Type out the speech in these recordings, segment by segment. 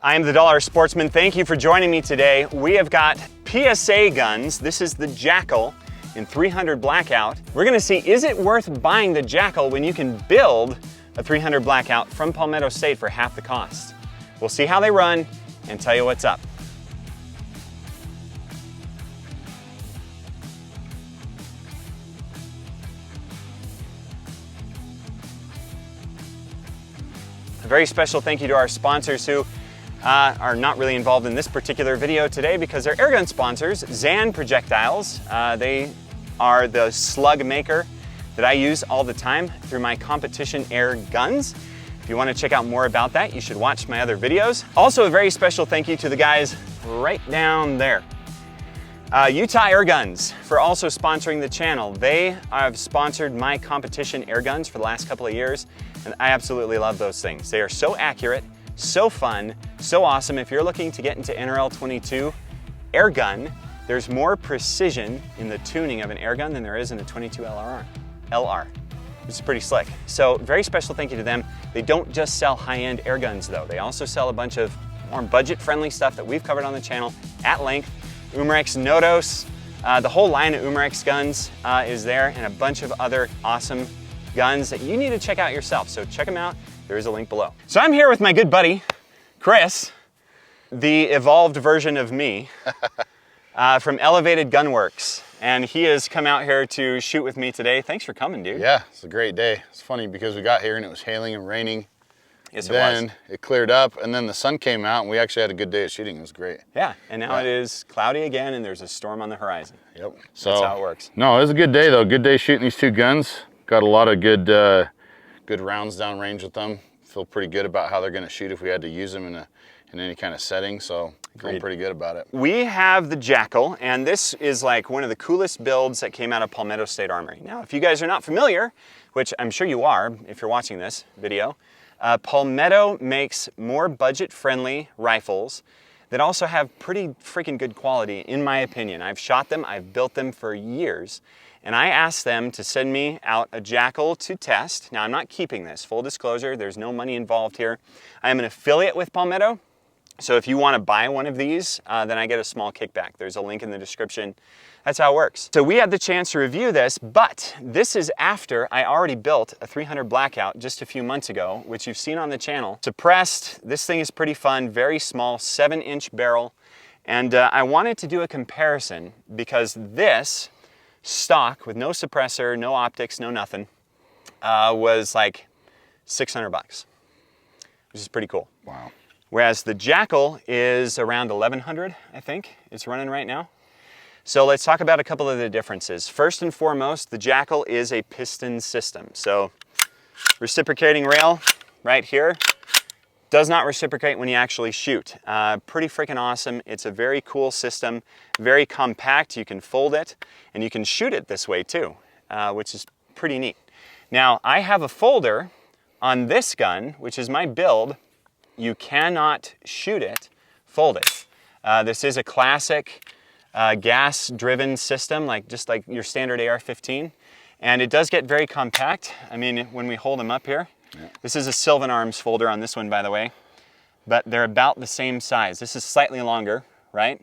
I am the Dollar Sportsman. Thank you for joining me today. We have got PSA guns. This is the JAKL in 300 Blackout. We're gonna see, is it worth buying the JAKL when you can build a 300 Blackout from Palmetto State for half the cost? We'll see how they run and tell you what's up. A very special thank you to our sponsors who are not really involved in this particular video today because they're airgun sponsors, Zan Projectiles. They are the slug maker that I use all the time through my competition air guns. If you want to check out more about that, you should watch my other videos. Also, a very special thank you to the guys right down there. Utah Air Guns for also sponsoring the channel. They have sponsored my competition air guns for the last couple of years, and I absolutely love those things. They are so accurate, so fun, so awesome. If you're looking to get into NRL 22 air gun, there's more precision in the tuning of an air gun than there is in a 22 LR. Which is pretty slick. So very special thank you to them. They don't just sell high-end air guns though. They also sell a bunch of more budget-friendly stuff that we've covered on the channel at length. Umarex Nodos, the whole line of Umarex guns is there, and a bunch of other awesome guns that you need to check out yourself. So check them out. There is a link below. So I'm here with my good buddy, Chris, the evolved version of me from Elevated Gunworks. And he has come out here to shoot with me today. Thanks for coming, dude. Yeah, it's a great day. It's funny because we got here and it was hailing and raining. Yes, it was. Then it cleared up and then the sun came out and we actually had a good day of shooting. It was great. Yeah, and now it is cloudy again and there's a storm on the horizon. Yep. So that's how it works. No, it was a good day though. Good day shooting these two guns. Got a lot of good rounds down range with them. Feel pretty good about how they're gonna shoot if we had to use them in any kind of setting. So feeling pretty good about it. We have the JAKL, and this is like one of the coolest builds that came out of Palmetto State Armory. Now, if you guys are not familiar, which I'm sure you are if you're watching this video, Palmetto makes more budget-friendly rifles that also have pretty freaking good quality, in my opinion. I've shot them, I've built them for years, and I asked them to send me out a JAKL to test. Now, I'm not keeping this, full disclosure, there's no money involved here. I am an affiliate with Palmetto, so if you want to buy one of these, then I get a small kickback. There's a link in the description. That's how it works. So we had the chance to review this, but this is after I already built a 300 Blackout just a few months ago, which you've seen on the channel. Suppressed, this thing is pretty fun, very small, 7-inch barrel. And I wanted to do a comparison because this stock with no suppressor, no optics, no nothing, was like 600 bucks, which is pretty cool. Wow. Whereas the JAKL is around 1100, I think it's running right now. So let's talk about a couple of the differences. First and foremost, the JAKL is a piston system. So reciprocating rail right here does not reciprocate when you actually shoot. Pretty freaking awesome. It's a very cool system, very compact. You can fold it and you can shoot it this way too, which is pretty neat. Now I have a folder on this gun, which is my build. You cannot shoot it folded. This is a classic gas-driven system, just like your standard AR-15, and it does get very compact. I mean, when we hold them up here, this is a Sylvan Arms folder on this one, by the way, but they're about the same size. This is slightly longer, right?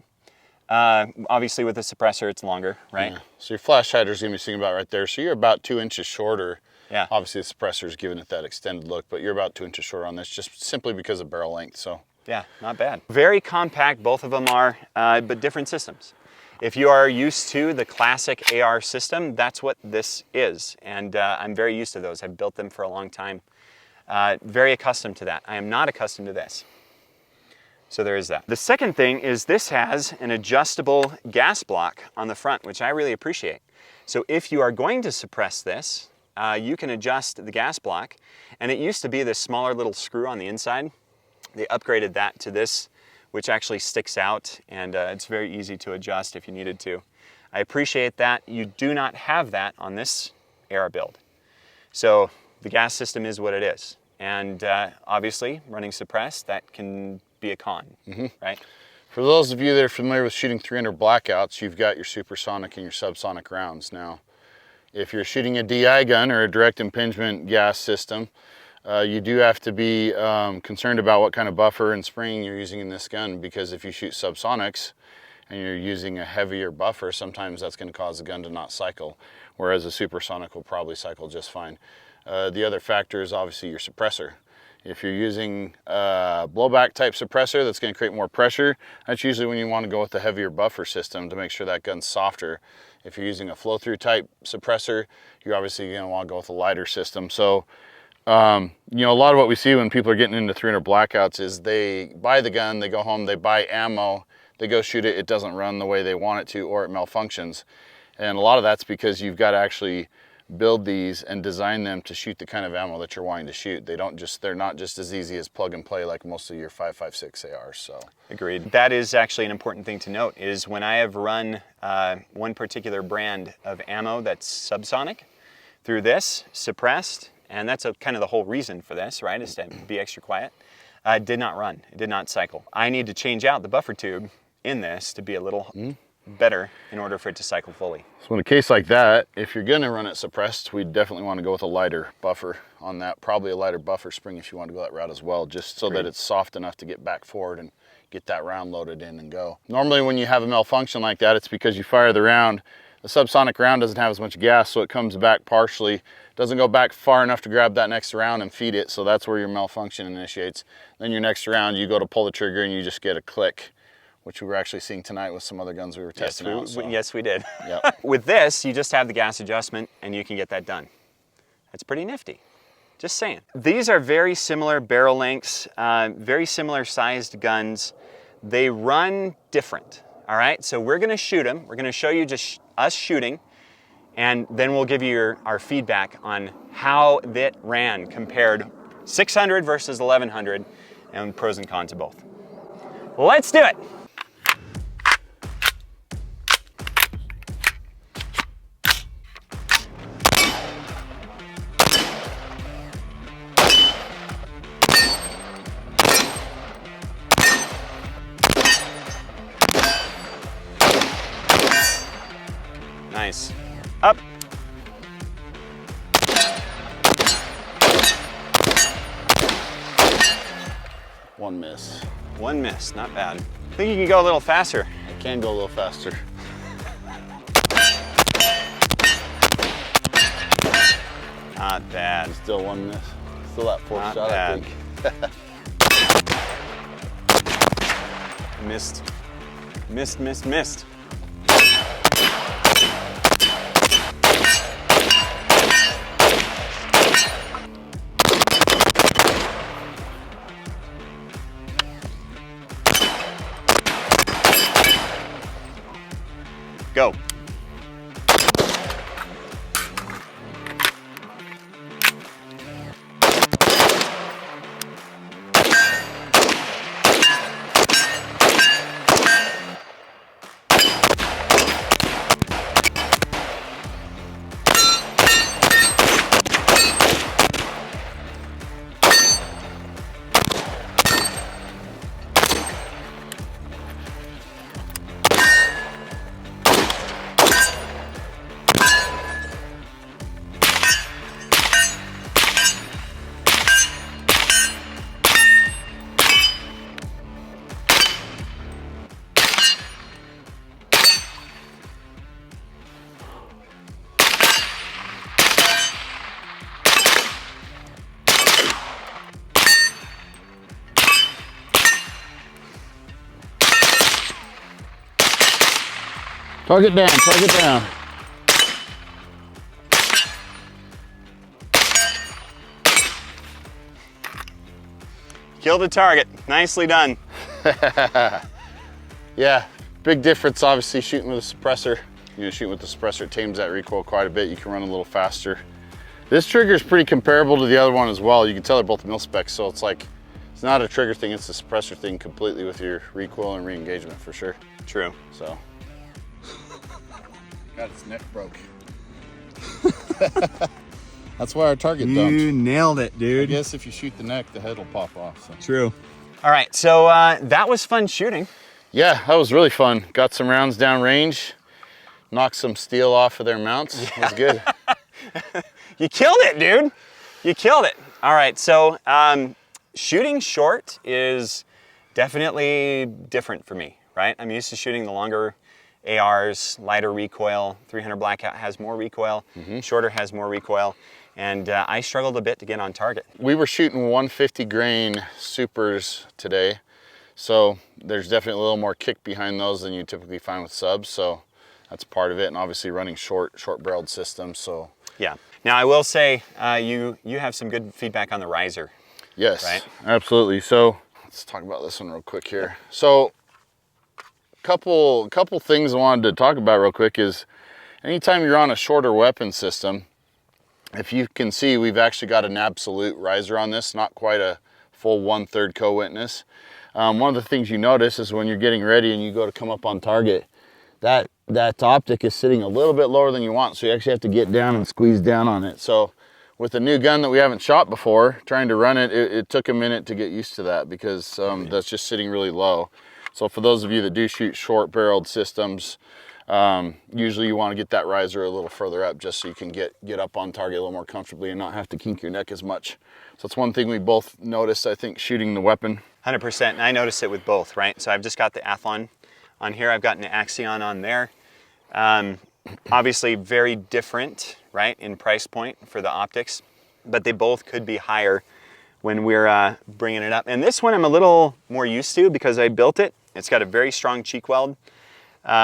Obviously, with the suppressor, it's longer, right? Yeah. So your flash hider's gonna be sitting about right there. So you're about 2 inches shorter. Yeah. Obviously, the suppressor's giving it that extended look, but you're about 2 inches shorter on this, just simply because of barrel length. So yeah, not bad. Very compact, both of them are, but different systems. If you are used to the classic AR system, that's what this is. And I'm very used to those. I've built them for a long time. Very accustomed to that. I am not accustomed to this. So there is that. The second thing is this has an adjustable gas block on the front, which I really appreciate. So if you are going to suppress this, you can adjust the gas block. And it used to be this smaller little screw on the inside. They upgraded that to this, which actually sticks out, and it's very easy to adjust if you needed to. I appreciate that. You do not have that on this AR build. So the gas system is what it is. And obviously, running suppressed, that can be a con, right? For those of you that are familiar with shooting 300 Blackouts, you've got your supersonic and your subsonic rounds. Now, if you're shooting a DI gun or a direct impingement gas system, You do have to be concerned about what kind of buffer and spring you're using in this gun, because if you shoot subsonics and you're using a heavier buffer, sometimes that's going to cause the gun to not cycle, whereas a supersonic will probably cycle just fine. The other factor is obviously your suppressor. If you're using a blowback type suppressor that's going to create more pressure, that's usually when you want to go with the heavier buffer system to make sure that gun's softer. If you're using a flow-through type suppressor, you're obviously going to want to go with a lighter system. So, you know, a lot of what we see when people are getting into 300 blackouts is they buy the gun, they go home, they buy ammo, they go shoot it, it doesn't run the way they want it to, or it malfunctions. And a lot of that's because you've got to actually build these and design them to shoot the kind of ammo that you're wanting to shoot. They're not just as easy as plug and play like most of your 5.56 ARs. So agreed. That is actually an important thing to note, is when I have run one particular brand of ammo that's subsonic through this, suppressed, and that's kind of the whole reason for this, right, is to be extra quiet, it did not run, it did not cycle. I need to change out the buffer tube in this to be a little better in order for it to cycle fully. So in a case like that, if you're going to run it suppressed, we definitely want to go with a lighter buffer on that, probably a lighter buffer spring if you want to go that route as well, just so that it's soft enough to get back forward and get that round loaded in and go. Normally when you have a malfunction like that, it's because you fire the round. The subsonic round doesn't have as much gas, so it comes back partially, doesn't go back far enough to grab that next round and feed it, so that's where your malfunction initiates. Then your next round, you go to pull the trigger and you just get a click, which we were actually seeing tonight with some other guns we were testing out. So. Yes, we did. Yep. With this, you just have the gas adjustment and you can get that done. That's pretty nifty. Just saying. These are very similar barrel lengths, very similar sized guns. They run different, all right? So we're gonna shoot them. We're gonna show you just us shooting, and then we'll give you our feedback on how that ran compared 600 versus 1100 and pros and cons of both. Let's do it. Nice. Up. One miss. One miss, not bad. I think you can go a little faster. I can go a little faster. Not bad. Still one miss. Still that fourth Not shot, bad. I think. Missed. Missed, missed, missed. Go. Target down, target down. Kill the target. Nicely done. Yeah, big difference obviously shooting with a suppressor. You know, shooting with the suppressor, it tames that recoil quite a bit. You can run a little faster. This trigger is pretty comparable to the other one as well. You can tell they're both mil specs, so it's like, it's not a trigger thing, it's a suppressor thing completely with your recoil and re-engagement for sure. True. So. God, its neck broke. That's why our target dumped. You nailed it, dude. I guess if you shoot the neck, the head will pop off. So. True. All right, so that was fun shooting. Yeah, that was really fun. Got some rounds down range, knocked some steel off of their mounts. Yeah. It was good. You killed it, dude. You killed it. All right, so shooting short is definitely different for me, right? I'm used to shooting the longer ARs, lighter recoil. 300 Blackout has more recoil, shorter has more recoil, and I struggled a bit to get on target. We were shooting 150 grain supers today, so there's definitely a little more kick behind those than you typically find with subs, so that's part of it, and obviously running short barreled systems, so. Yeah. Now I will say, you have some good feedback on the riser. Yes, right? Absolutely. So let's talk about this one real quick here. So couple things I wanted to talk about real quick is anytime you're on a shorter weapon system, if you can see, we've actually got an absolute riser on this, not quite a full 1/3 co-witness. One of the things you notice is when you're getting ready and you go to come up on target, that optic is sitting a little bit lower than you want, so you actually have to get down and squeeze down on it. So with a new gun that we haven't shot before, trying to run it, it took a minute to get used to that because that's just sitting really low. So for those of you that do shoot short barreled systems, usually you want to get that riser a little further up just so you can get up on target a little more comfortably and not have to kink your neck as much. So that's one thing we both noticed, I think, shooting the weapon. 100%, and I noticed it with both, right? So I've just got the Athlon on here, I've got an Axion on there. Obviously very different, right, in price point for the optics, but they both could be higher when we're bringing it up. And this one I'm a little more used to because I built it. It's got a very strong cheek weld,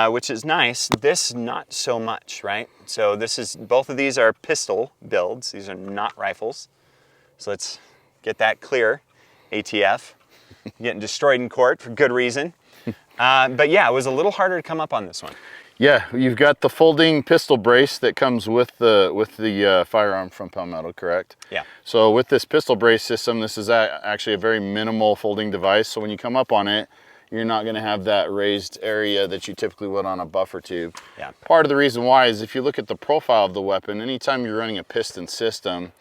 which is nice. This, not so much, right? So both of these are pistol builds. These are not rifles. So let's get that clear, ATF. Getting destroyed in court for good reason. But yeah, it was a little harder to come up on this one. Yeah, you've got the folding pistol brace that comes with the firearm from Palmetto, correct? Yeah. So with this pistol brace system, this is actually a very minimal folding device. So when you come up on it, you're not going to have that raised area that you typically would on a buffer tube. Yeah. Part of the reason why is if you look at the profile of the weapon, anytime you're running a piston system,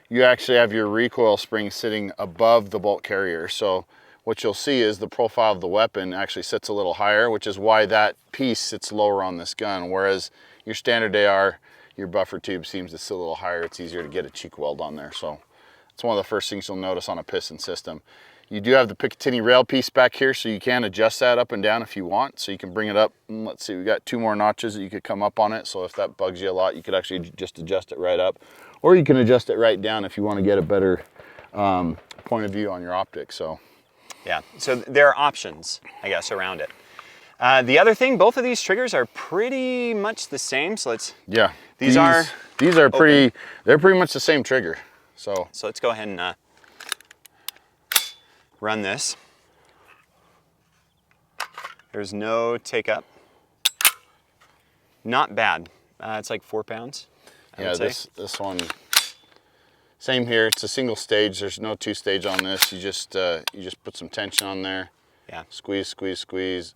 you actually have your recoil spring sitting above the bolt carrier. So what you'll see is the profile of the weapon actually sits a little higher, which is why that piece sits lower on this gun. Whereas your standard AR, your buffer tube seems to sit a little higher. It's easier to get a cheek weld on there. So it's one of the first things you'll notice on a piston system. You do have the Picatinny rail piece back here, so you can adjust that up and down if you want. So you can bring it up, and let's see, we got 2 more notches that you could come up on it. So if that bugs you a lot, you could actually just adjust it right up. Or you can adjust it right down if you want to get a better point of view on your optics. So. Yeah, so there are options, I guess, around it. The other thing, both of these triggers are pretty much the same. So let's, yeah, these are pretty, they're pretty much the same trigger. So let's go ahead and run this. There's no take up. Not bad. It's like 4 pounds. Yeah, this one, same here. It's a single stage. There's no 2-stage on this. You just put some tension on there. Yeah. Squeeze, squeeze, squeeze.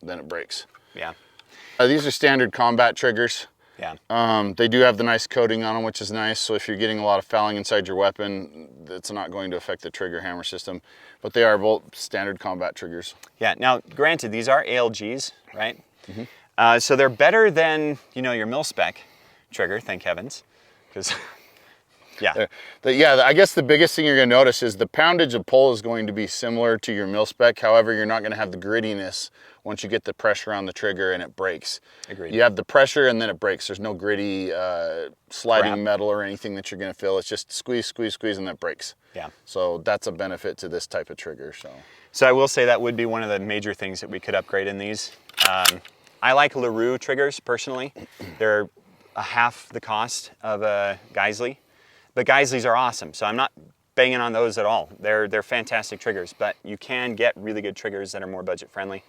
Then it breaks. Yeah. These are standard combat triggers. Yeah. They do have the nice coating on them, which is nice. So if you're getting a lot of fouling inside your weapon, it's not going to affect the trigger hammer system. But they are both standard combat triggers. Yeah. Now, granted, these are ALGs, right? Mm-hmm. So they're better than, your mil-spec trigger, thank heavens. Because, yeah. I guess the biggest thing you're going to notice is the poundage of pull is going to be similar to your mil-spec. However, you're not going to have the grittiness once you get the pressure on the trigger and it breaks. Agreed. You have the pressure and then it breaks. There's no gritty sliding metal or anything that you're going to feel. It's just squeeze, squeeze, squeeze, and then it breaks. Yeah. So that's a benefit to this type of trigger. So I will say that would be one of the major things that we could upgrade in these. I like LaRue triggers personally. They're half the cost of a Geisley, but Geisleys are awesome. So I'm not banging on those at all. They're fantastic triggers, but you can get really good triggers that are more budget friendly.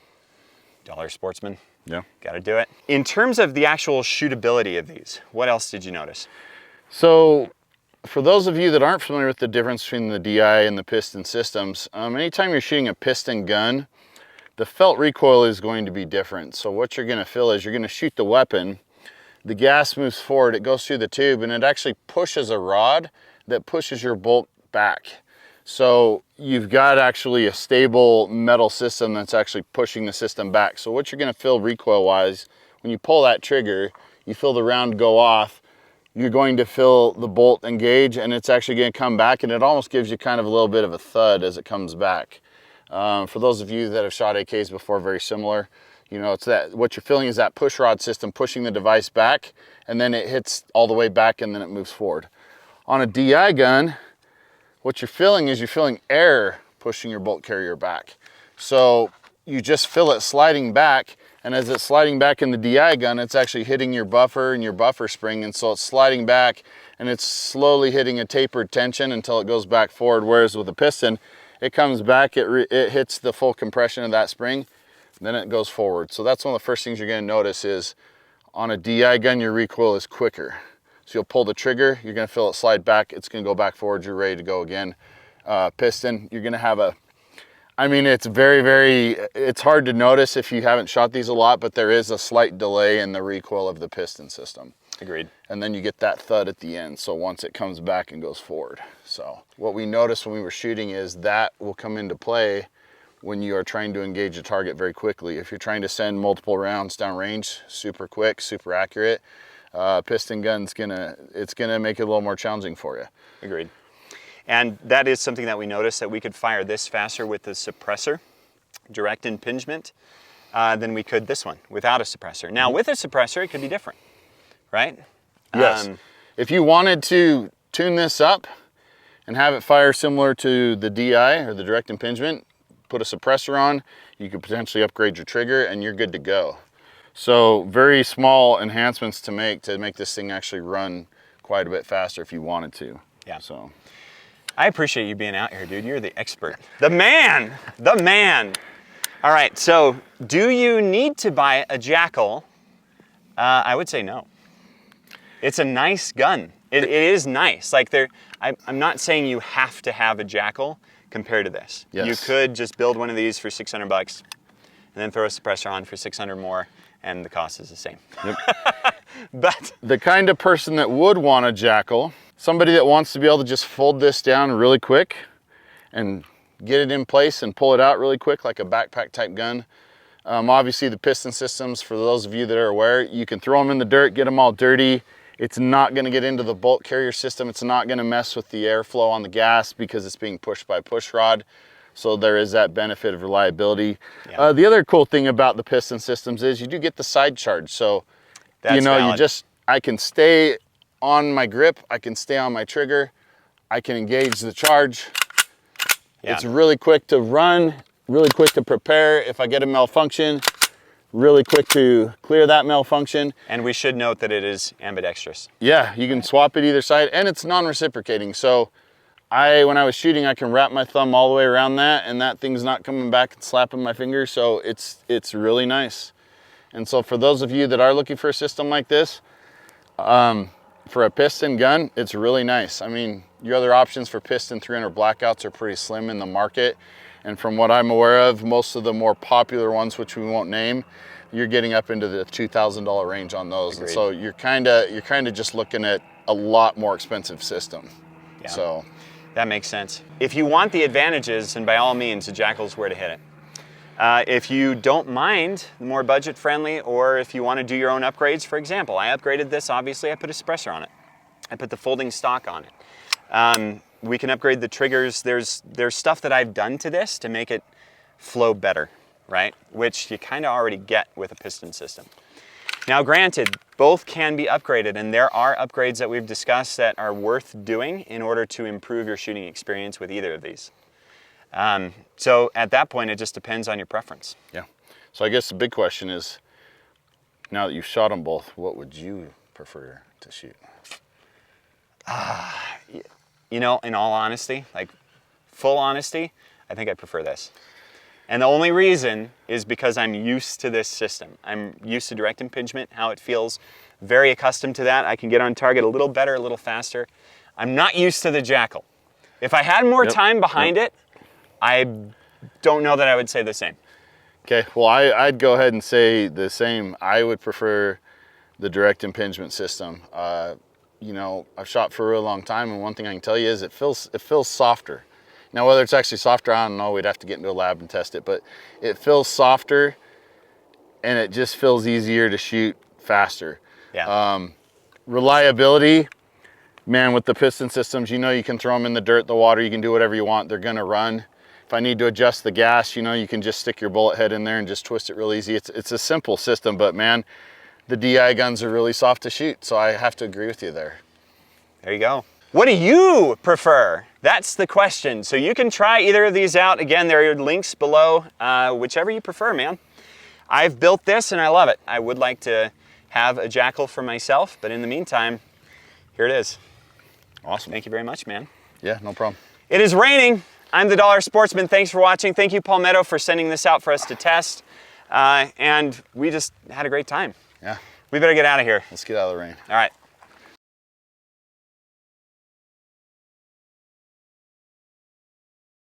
Dollar Sportsman. Yeah. Got to do it. In terms of the actual shootability of these, what else did you notice? So for those of you that aren't familiar with the difference between the DI and the piston systems, anytime you're shooting a piston gun, the felt recoil is going to be different. So what you're going to feel is you're going to shoot the weapon, the gas moves forward, it goes through the tube, and it actually pushes a rod that pushes your bolt back. So you've got actually a stable metal system that's actually pushing the system back. So what you're going to feel recoil-wise, when you pull that trigger, you feel the round go off, you're going to feel the bolt engage, and it's actually going to come back, and it almost gives you kind of a little bit of a thud as it comes back. For those of you that have shot AKs before, very similar. You know, it's that what you're feeling is that push rod system pushing the device back, and then it hits all the way back, and then it moves forward. On a DI gun, what you're feeling is you're feeling air pushing your bolt carrier back. So you just feel it sliding back, and as it's sliding back in the DI gun, it's actually hitting your buffer and your buffer spring, and so it's sliding back and it's slowly hitting a tapered tension until it goes back forward. Whereas with a piston, it comes back, it hits the full compression of that spring, then it goes forward. So that's one of the first things you're going to notice is on a DI gun, your recoil is quicker. So you'll pull the trigger, you're going to feel it slide back, it's going to go back forward, you're ready to go again. Piston, you're going to have it's it's hard to notice if you haven't shot these a lot, but there is a slight delay in the recoil of the piston system. Agreed. And then you get that thud at the end, so once it comes back and goes forward. So what we noticed when we were shooting is that will come into play when you are trying to engage a target very quickly. If you're trying to send multiple rounds down range, super quick, super accurate, piston gun's it's gonna make it a little more challenging for you. Agreed. And that is something that we noticed, that we could fire this faster with the suppressor, direct impingement, than we could this one without a suppressor. Now with a suppressor, it could be different, right? Yes. If you wanted to tune this up and have it fire similar to the DI or the direct impingement, put a suppressor on, you could potentially upgrade your trigger and you're good to go. So very small enhancements to make this thing actually run quite a bit faster if you wanted to. Yeah. So I appreciate you being out here, dude. You're the expert. The man! The man! All right, so do you need to buy a JAKL? I would say no. It's a nice gun. It is nice. Like I'm not saying you have to have a JAKL compared to this. Yes. You could just build one of these for 600 bucks and then throw a suppressor on for 600 more, and the cost is the same. Yep. But the kind of person that would want a JAKL, somebody that wants to be able to just fold this down really quick and get it in place and pull it out really quick like a backpack type gun. Obviously the piston systems, for those of you that are aware, you can throw them in the dirt, get them all dirty. It's not going to get into the bolt carrier system. It's not going to mess with the airflow on the gas because it's being pushed by a push rod. So there is that benefit of reliability. Yeah. The other cool thing about the piston systems is you do get the side charge. So, that's valid. I can stay on my grip, I can stay on my trigger, I can engage the charge. Yeah. It's really quick to run, really quick to prepare. If I get a malfunction, really quick to clear that malfunction. And we should note that it is ambidextrous. Yeah, you can swap it either side, and it's non-reciprocating. So when I was shooting, I can wrap my thumb all the way around that, and that thing's not coming back and slapping my finger. So it's really nice. And so for those of you that are looking for a system like this, for a piston gun, it's really nice. I mean, your other options for piston 300 blackouts are pretty slim in the market. And from what I'm aware of, most of the more popular ones, which we won't name, you're getting up into the $2,000 range on those. Agreed. And so you're kind of just looking at a lot more expensive system. Yeah. So that makes sense. If you want the advantages, then by all means, the JAKL's where to hit it. If you don't mind, more budget friendly, or if you want to do your own upgrades, for example, I upgraded this, obviously I put a suppressor on it. I put the folding stock on it. We can upgrade the triggers. There's stuff that I've done to this to make it flow better, right? Which you kind of already get with a piston system. Now granted, both can be upgraded, and there are upgrades that we've discussed that are worth doing in order to improve your shooting experience with either of these. So at that point, it just depends on your preference. Yeah. So I guess the big question is, now that you've shot them both, what would you prefer to shoot? You know, in all honesty, like full honesty, I think I prefer this. And the only reason is because I'm used to this system. I'm used to direct impingement, how it feels, very accustomed to that. I can get on target a little better, a little faster. I'm not used to the JAKL. If I had more time behind it, I don't know that I would say the same. Okay, well, I'd go ahead and say the same. I would prefer the direct impingement system. You know, I've shot for a real long time, and one thing I can tell you is it feels softer. Now, whether it's actually softer, I don't know. We'd have to get into a lab and test it, but it feels softer, and it just feels easier to shoot faster. Yeah. Reliability, man, with the piston systems, you know, you can throw them in the dirt, the water, you can do whatever you want. They're gonna run. If I need to adjust the gas, you know, you can just stick your bullet head in there and just twist it real easy. It's a simple system, but man, the DI guns are really soft to shoot. So I have to agree with you there. There you go. What do you prefer? That's the question. So you can try either of these out. Again, there are links below, whichever you prefer, man. I've built this and I love it. I would like to have a JAKL for myself, but in the meantime, here it is. Awesome. Thank you very much, man. Yeah, no problem. It is raining. I'm the Dollar Sportsman. Thanks for watching. Thank you, Palmetto, for sending this out for us to test. And we just had a great time. Yeah. We better get out of here. Let's get out of the rain. All right.